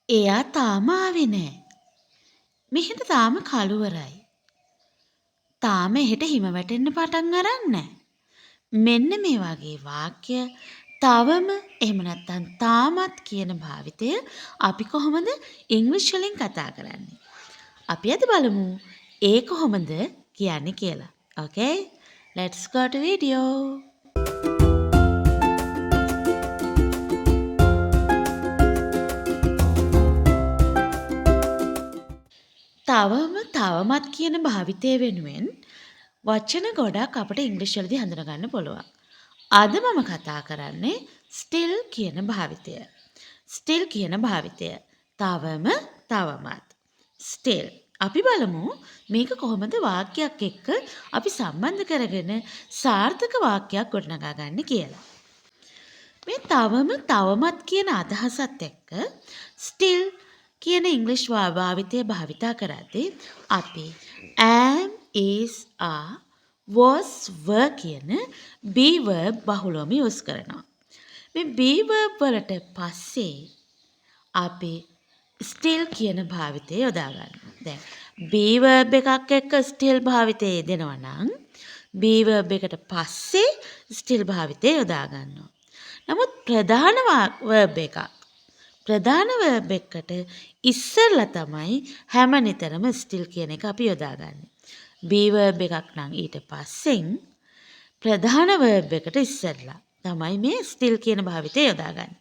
එයා තාම ආවේ නෑ. මෙහෙට තාම කළුවරයි. තාම එහෙට හිම වැටෙන්න පටන් අරන් නෑ. මෙන්න මේ වගේ වාක්‍ය තවම එහෙම නැත්නම් තාමත් කියන භාවිතය අපි කොහොමද ඉංග්‍රීසි වලින් කතා කරන්නේ? අපි අද බලමු ඒ කොහොමද කියන්නේ කියලා. Okay? Let's go to video. තවමත් කියන භාවිතය වෙනුවෙන් වචන ගොඩක් අපිට ඉංග්‍රීසි වලදී හඳුනා ගන්න පුළුවන්. අද මම කතා කරන්නේ still කියන භාවිතය. still කියන භාවිතය. තවමත්. still. අපි බලමු මේක කොහොමද වාක්‍යයක් එක්ක අපි සම්බන්ධ කරගෙන සාර්ථක වාක්‍යයක් ගොඩනගා ගන්න කියලා. මේ තවමත් කියන අදහසත් එක්ක still කියන ඉංග්‍රීසි භාවිතය භාවිතා කරද්දී අපි am, is, are, was, were කියන be verb බහුලවම යොස් කරනවා. මේ be verb වලට පස්සේ අපි still කියන භාවිතය යොදා ගන්නවා. දැන් be verb එකක් එක්ක still භාවිතය යෙදෙනවා නම් be verb එකට පස්සේ still භාවිතය යොදා ගන්නවා. නමුත් ප්‍රධාන verb එකට ඉස්සෙල්ලා තමයි හැම නිතරම still කියන එක අපි යොදාගන්නේ. be verb එකක් නම් ඊට පස්සෙන් ප්‍රධාන verb එකට ඉස්සෙල්ලා තමයි මේ still කියන භාවිතය යොදාගන්නේ.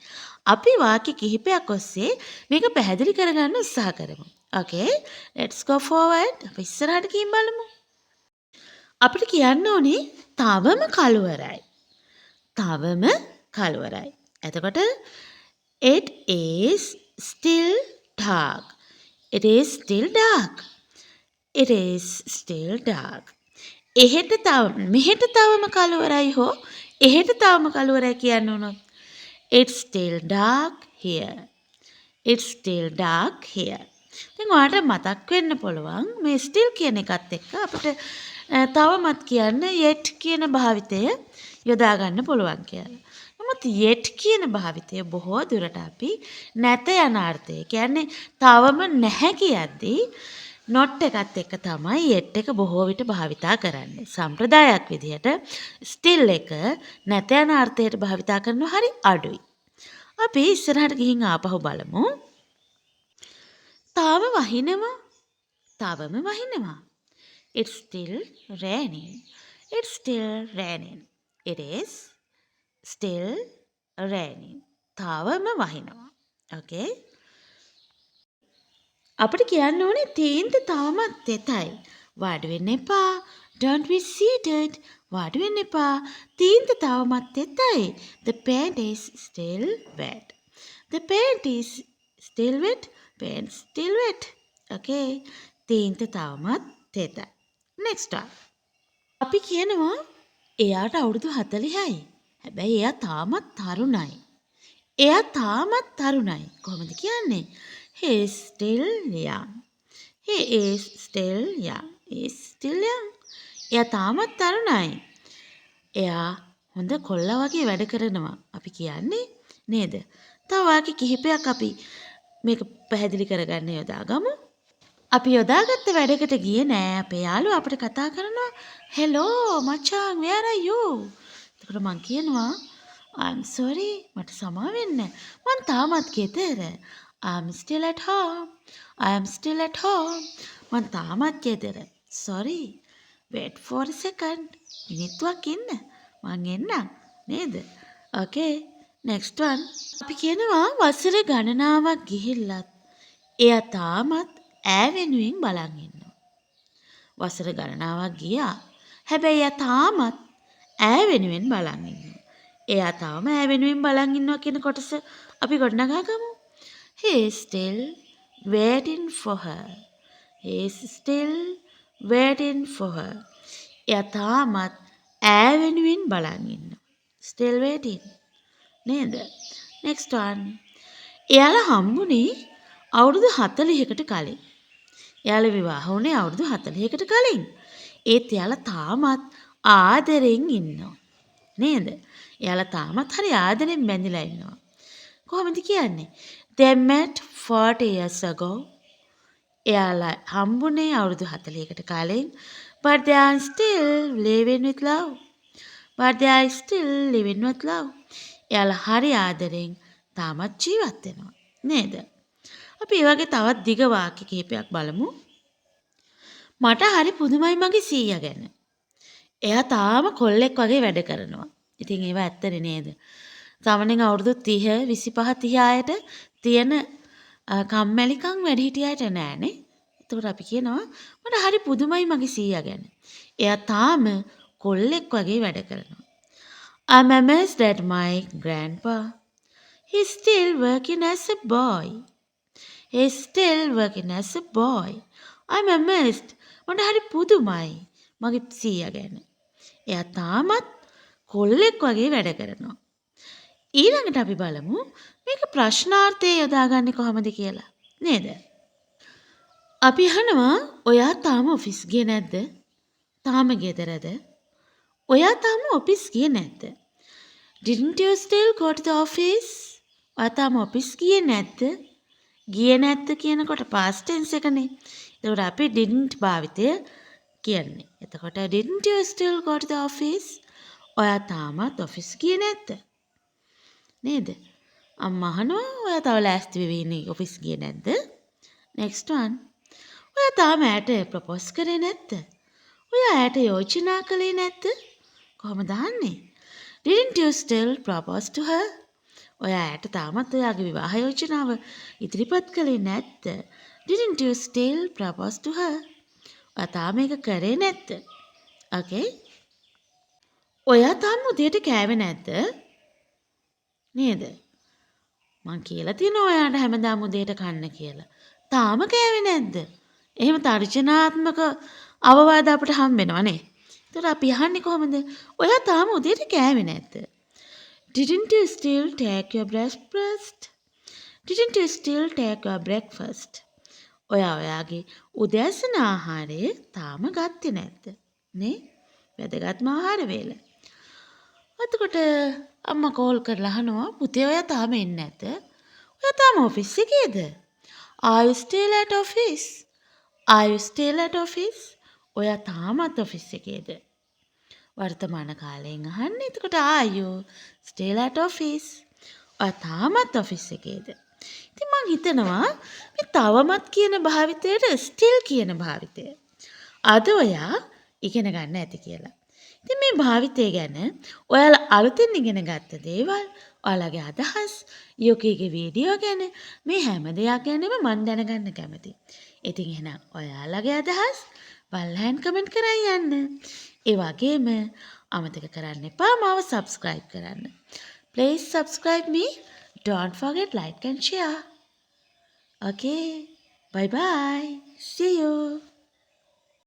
අපි වාක්‍ය කිහිපයක් ඔස්සේ මේක පැහැදිලි කරගන්න උත්සාහ කරමු. Okay, let's go forward. අපි ඉස්සරහට ගිහින් බලමු. අපිට කියන්න ඕනේ තවම කළුවරයි. එතකොට it is still dark. මෙහෙට තවම කළුවරයි හෝ එහෙට තවම කළුවරයි කියන්න උනොත් it's still dark here. දැන් ඔයාලට මතක් වෙන්න පුළුවන් මේ still කියන එකත් එක්ක අපිට තවමත් කියන්න yet කියන භාවිතය යොදා ගන්න පුළුවන් කියලා. නමුත් yet කියන භාවිතය බොහෝ දුරට අපි නැත යන අර්ථය. කියන්නේ තවම නැහැ කියද්දී not එකත් එක්ක තමයි yet එක බොහෝ විට භාවිතා කරන්නේ. සම්ප්‍රදායක් විදිහට still එක නැත යන අර්ථයට භාවිතා කරනවා හරි අඩුයි. අපි ඉස්සරහට ගිහින් ආපහු බලමු. තවම වහිනවා. It's still raining. It is still raining. තවම වහිනවා. Okay? අපිට කියන්න ඕනේ තීන්ත තවමත් තෙතයි. වාඩි වෙන්න එපා. Don't be seated. වාඩි වෙන්න එපා. තීන්ත තවමත් තෙතයි. The paint is still wet. Paint still wet. Okay? තීන්ත තවමත් තෙතයි. Next one. අපි කියනවා එයාට අවුරුදු 40යි. හැබැයි එයා තාමත් තරුණයි. කොහොමද කියන්නේ? He is still young. එයා තාමත් තරුණයි. එයා හොඳ කොල්ලා වගේ වැඩ කරනවා. අපි කියන්නේ නේද? තව වාක්‍ය කිහිපයක් අපි මේක පැහැදිලි කරගන්න යොදාගමු. අපි යොදාගත්ත වැඩකට ගියේ නෑ. අපේ යාළුවා අපිට කතා කරනවා hello මචං where are you? එතකොට මං කියනවා I'm sorry මට සමා වෙන්න. මං තාමත් ගෙදර. I'm still at home. මං තාමත් ගෙදර. Sorry. Wait for a second. මිනිත්තුවක් ඉන්න. මං එන්නම්. නේද? Okay. Next one. අපි කියනවා වසර ගණනාවක් ගිහිල්ලත් එයා තාමත් ඈ වෙනුවෙන් බලන් ඉන්නවා. වසර ගණනාවක් ගියා. හැබැයි එයා තාමත් ඈ වෙනුවෙන් බලන් ඉන්නවා. එයා තාම ඈ වෙනුවෙන් බලන් ඉන්නවා කියන කොටස අපි ගොඩනගා ගමු. He is still waiting for her. එයා තාමත් ඈ වෙනුවෙන් බලන් ඉන්නවා. Still waiting. නේද? Next one. එයාලා හම්බුනේ අවුරුදු 40කට කලින්. එයාලා විවාහ වුණේ අවුරුදු 40කට කලින්. ඒත් එයාලා තාමත් ආදරෙන් ඉන්නවා. නේද? එයාලා තාමත් හරි ආදරෙන් බැඳිලා ඉන්නවා. කොහොමද කියන්නේ? They met 40 years ago. එයාලා හම්බුනේ අවුරුදු 40කට කලින්. But they are still living with love. But they are still living with love. එයාලා හරි ආදරෙන් තාමත් ජීවත් වෙනවා. නේද? අපි ඒ වගේ තවත් දිග වාක්‍ය කිහිපයක් බලමු. මට හරි පුදුමයි මගේ සීයා ගැන. එයා තාම කොල්ලෙක් වගේ වැඩ කරනවා. ඉතින් ඒව ඇත්තනේ නේද? සාමාන්‍යයෙන් අවුරුදු 30, 25, 30 අයට තියෙන කම්මැලිකම් වැඩිහිටියයට නෑනේ. එතකොට අපි කියනවා මට හරි පුදුමයි මගේ සීයා ගැන. එයා තාම කොල්ලෙක් වගේ වැඩ කරනවා. I'm amazed at my grandpa. He's still working as a boy. He's still working as a boy. I'm amazed. මට හරි පුදුමයි මගේ සීයා ගැන. එයා තාමත් කොල්ලෙක් වගේ වැඩ කරනවා. ඊළඟට අපි බලමු මේක ප්‍රශ්නාර්ථයේ යොදාගන්නේ කොහොමද කියලා. නේද? අපි අහනවා ඔයා තාම ඔෆිස් ගියේ නැද්ද? තාම ගෙදරද? ඔයා තාම ඔෆිස් ගියේ නැද්ද? Didn't you still go to the office? ඔයා තාම ඔෆිස් ගියේ නැද්ද? ගියේ නැද්ද කියනකොට past tense එකනේ. ඒකට අපි didn't භාවිතය කියන්නේ. එතකොට didn't you still go to the office? ඔයා තාමත් ඔෆිස් ගියේ නැද්ද? නේද? අම්මා අහනවා ඔයා තව ලෑස්ති වෙවි ඉන්නේ ඔෆිස් ගියේ නැද්ද? next one. ඔයා තාම ඇයට ප්‍රොපෝස් කරේ නැද්ද? ඔයා ඇයට යෝජනා කළේ නැද්ද? කොහොමද අහන්නේ? Didn't you still propose to her? ඔයා ඇයට තාමත් ඔයාගේ විවාහ යෝජනාව ඉදිරිපත් කළේ නැද්ද? Didn't you still propose to her? ඔයා තාම ඒක කරේ නැද්ද? Okay. ඔයා තාම උදේට කෑවේ නැද්ද? නේද? මං කියලා තියෙනවා ඔයාට හැමදාම උදේට කන්න කියලා. තාම කෑවේ නැද්ද? එහෙම තර්ජනාත්මක අවවාද අපිට හම්බ වෙනවනේ. ඒතර අපි අහන්නේ කොහොමද? ඔයා තාම උදේට කෑවේ නැද්ද? Didn't you still take your breakfast? Didn't you still take your breakfast? ඔයා ඔයාගේ උදෑසන ආහාරය තාම ගත්තේ නැද්ද? නේ? වැදගත්ම ආහාර වේල. එතකොට අම්මා කෝල් කරලා අහනවා පුතේ ඔයා තාම එන්නේ නැද්ද? ඔයා තාම office එකේද? Are you still at office? Are you still at office? ඔයා තාමත් ඔෆිස් එකේද? වර්තමාන කාලයෙන් අහන්නේ. එතකොට are you still at office? ඔයා තාමත් ඔෆිස් එකේද? ඉතින් මං හිතනවා මේ තවමත් කියන භාවිතයට still කියන භාවිතය අද ඔයා ඉගෙන ගන්න ඇති කියලා. ඉතින් මේ භාවිතය ගැන ඔයාලා අලුතින් ඉගෙන ගත්ත දේවල්, ඔයාලගේ අදහස්, යුකීගේ වීඩියෝ ගැන මේ හැම දෙයක් ගැනම මම දැනගන්න කැමතියි. ඉතින් එහෙනම් ඔයාලගේ අදහස් වල්හන් කමෙන්ට් කරන් යන්න. ඒ වගේම අමතක කරන්න එපා මාව subscribe කරන්න. Please subscribe me. Don't forget like and share. Okay. Bye bye. See you.